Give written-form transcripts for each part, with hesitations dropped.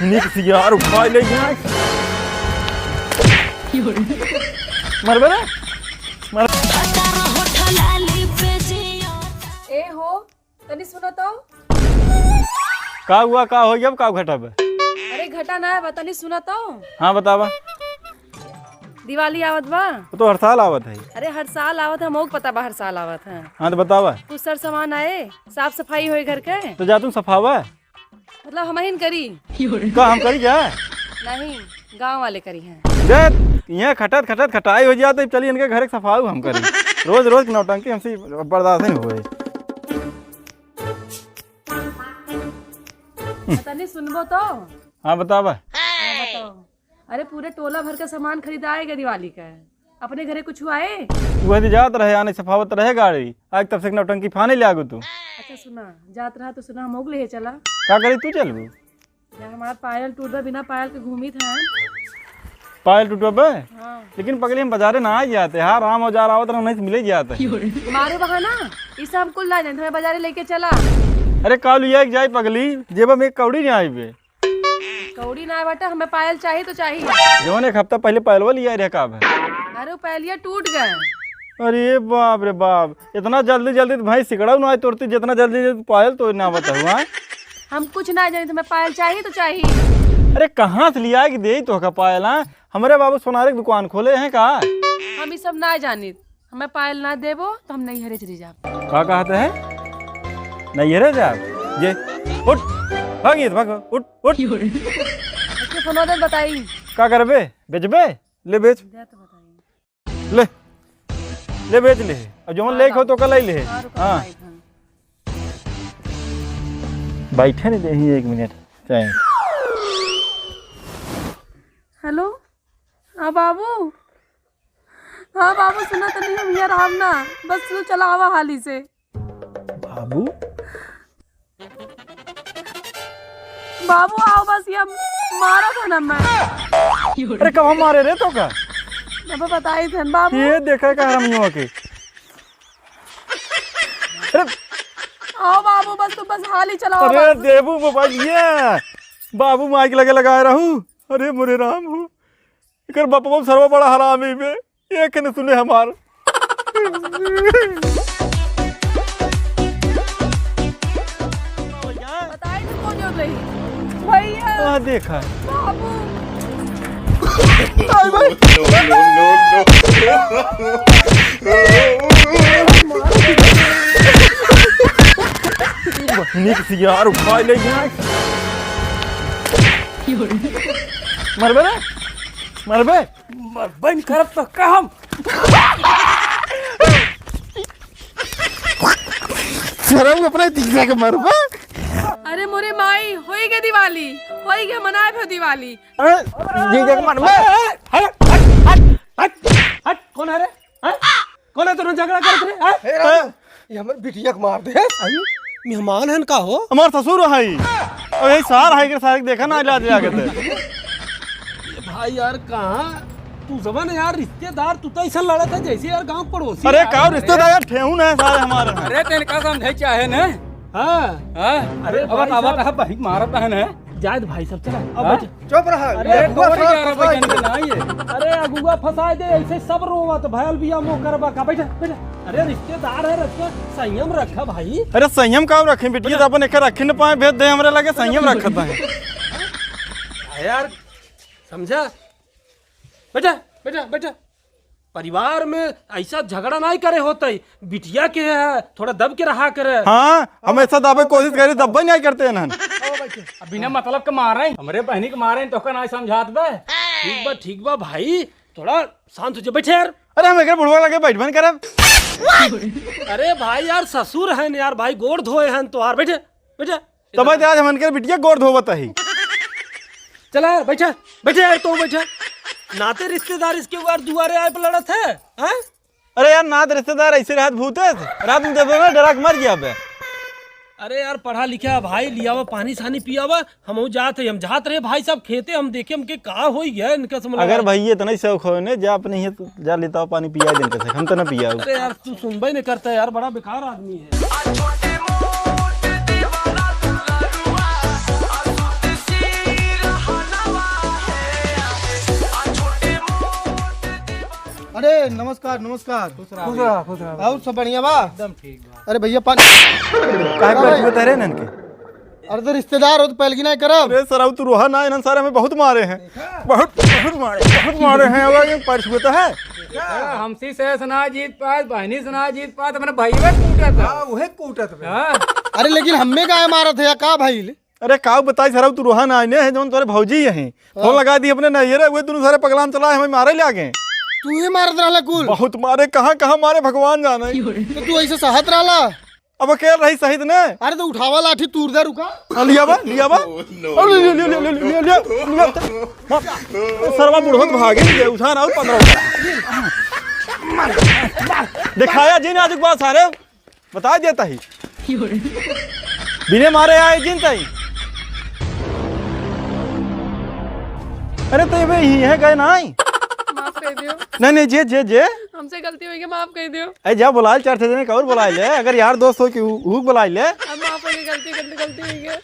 निक यार उठा ले गया मरबे ना मर ए हो तनी सुनो तो। का हुआ का हो गया का घटा बे? अरे घटा ना है तनी सुनो तो। हाँ बतावा। दिवाली आवत बा। तो हर साल आवत है। अरे हर साल आवत है मोग पता बा हर साल आवत है। हाँ तो बतावा। कुछ सर सामान आए साफ सफाई होए घर के। तो जा तुम सफावा मतलब हम ही करी का हम करी जा नहीं गांव वाले करी हैं। देख यहाँ खटत खटत खटाई हो जाती चलिए इनके घर सफाऊ हम करी रोज रोज नौटंकी हमसे बर्दाश्त नहीं हुए। तनी सुनबो तो। हाँ बतावा। बताओ। अरे पूरे टोला भर का सामान खरीदाएगा दिवाली का। अपने घरे कुछ आए? वह जात रहे आने सफावत रहे गाड़ी आज तब से नौटंकी फाने ले आगो तू। अच्छा सुना जात रहा तो सुना मोग ले चला। का करी तू चलबू? यार हमारा पायल टूट गया बिना पायल के घूमी था। पायल टूटबे हाँ। लेकिन पगली हम बाजारे ना आ जाते हाँ राम औजार आवत नहीं तो मिले जाते मारो बहाना इसे हम कुल ना जाए हमें बाजारे लेके चला। अरे काल लिया जाए पगली जेब में एक कौड़ी नहीं आई बे कौड़ी ना बेटा हमें पायल चाहिए तो चाहिए। जवन एक हफ्ता पहले पायलवा लिया रे का है। अरे वो पायलिया टूट गए। अरे बाप रे बाप इतना जल्दी जल्दी तो भाई सिकड़ा ना तोड़ती जितना जल्दी जल्दी पायल तो ना बताऊँ। हम कुछ ना जाने हमें पायल चाहिए तो चाहिए। अरे कहाँ से लिया कि दे तो का पायल हाँ हमारे बाबू सोनारे की दुकान खोले हैं का। हम ये सब ना जानी हमें पायल ना देबो तो हम नहीं हरे चली जाब। का कहते हैं नहीं हरे जा ये उठ भागी भागो उठ उठ इसके फोन दे बताई का करबे बेचबे ले बेच दे तो बताई ले ले बेच ले अब जो ले हो तो कल ही ले। हाँ बैठे नहीं दे एक मिनट चाहे। हेलो हाँ बाबू। हाँ बाबू सुना तो नहीं हम यार हम ना बस तू चला आवा हाली से। बाबू बाबू आओ बस ये मारा था ना मैं। अरे कब मारे रे तो का अब बताई थे बाबू। ये देखा का हरामियों के। अरे आओ बाबू बस तू बस हाली चलाओ। अरे देबू मोबाइल ये बाबू माइक लगे लगाए रहूं। अरे मोरे राम हो इकर बापा सर्व बड़ा हरामी में एक ने सुने हमार। बताई तो कौन जोड़ रही भैया देखा बाबू। निक यार उठा ले गया मरबे ना मरबे बंद कर तो काम। शर्म अपने तीसरे के मरबे। अरे मोरे माई होई गई दिवाली होई गई मनाए फिर दिवाली। जी के मरबे हट कौन है रे? कौन है तू झगड़ा करत रे? ये हमर बिटिया के मार दे। मेहमान हन का हो? हमार ससुर है और यही सार है के सारे देखा ना इलाज आगे थे। भाई यार कहाँ तू जबान यार रिश्तेदार तू तो ऐसा लड़ा था जैसे यार गांव पड़ोसी। अरे का रिश्तेदार ठेहून है सारे हमारे। अरे तेन का समझे चाहे न हाँ अरे अब आवा था भाई मारत है न जायद भाई सब चला अब बच। चुप रहा। अरे तोरी यार बहन के ना ये अरे अगुआ फंसा दे ऐसे सब रोवत भयल बिया मुंह करबा का बैठा बैठा। अरे रिश्तेदार है रखा संयम रखा भाई। अरे संयम काम रखे बिटिया तो अपन एक रख न पाए भेज दे हमरे लगे संयम रखत है यार समझा। बेटा बेटा बेटा परिवार में ऐसा झगड़ा नहीं करे होते बिटिया के है थोड़ा दब के रहा करे। हाँ हमेशा दबे कोशिश करी दब्बे नहीं करते हैं अब बिना मतलब के मार रहे हैं हमरे बहनी के मार रहे हैं तो का ना समझात बे। ठीक बा भाई थोड़ा शांत हो जा बैठे यार। अरे हम एक बुढ़वा लगे बैठबन करब। अरे भाई यार ससुर है यार भाई गोड़ धोए हैं तो यार बैठे बैठे। तब आज हमन के बिटिया गोड़ धोबत है। चला यार बैठा बैठे यार तो बैठा नाते रिश्तेदार इसके बार दुआरे आए पर लड़त है। अरे यार नात रिश्तेदार ऐसे रात भूते रात में देखो ना डरा के मर गया बे। अरे यार पढ़ा लिखा भाई लिया हुआ पानी सानी पिया हुआ हम जाते हम जात रहे भाई सब खेते हम देखे हमके कहा हो गया इनका समझ। अगर भाई ये इतना शौक हो ने जा अपने ही जा लेता पानी पिया दिन के हम तो ना पिया। अरे यार तू सुनबे नहीं करता यार बड़ा बेकार आदमी है। नमस्कार नमस्कार खुश रहा और सब बढ़िया बा एकदम ठीक बा। अरे भैया पानी काहे पर बता रहे नन के अरे तो रिश्तेदार हो तो पहले की नहीं करब। अरे सर अब तू रोहा ना इन सारे में बहुत मारे हैं बहुत मारे हैं अब ये पर्स होता है हमसी से सुना जीत पात बहनी सुना जीत पात अपने भाई में कूटा था वही कूटत बे। हाँ। अरे लेकिन हमें का मारा थे या का भाई अरे का बताई सर अब तू रोहा ना आने है जौन तोरे भौजी है फोन लगा दी अपने नैयरे हुए दोनों सारे पगलाम चला हमें मारे ले आगे तू ही मारत रहला कुल। बहुत मारे कहाँ कहाँ मारे भगवान जाने तो तू ऐसे सहत रहला। अब अकेले रही सहित ने अरे तो उठावा लाठी तूर दे रुका। लिया बा सरवा बुढ़ोत भागे नहीं उठा ना 15 दिखाया जिन आज बात सारे बता देता ही बिने मारे आए जिन तई। अरे तो ये ही है गए ना माफ कर दियो। नहीं जे जे जे हमसे गलती हुई है, माफ कर दियो। अरे जा बुलाए 4 दिन का और बुलाए ले अगर यार दोस्त हो कि ऊ बुलाए ले। हम माफ हो गई, गलती हुई है।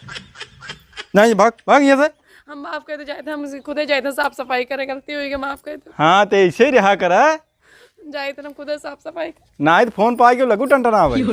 नहीं भाग भाग यहाँ से। हम माफ कर दे जाए थे, हम खुदे जाए थे साफ सफाई करे, गलती हुई है, माफ कर दो। हाँ तो ऐसे ही रहा कर जाए थे हम खुदे साफ सफाई ना तो फोन पाए के लगू टंटना भाई।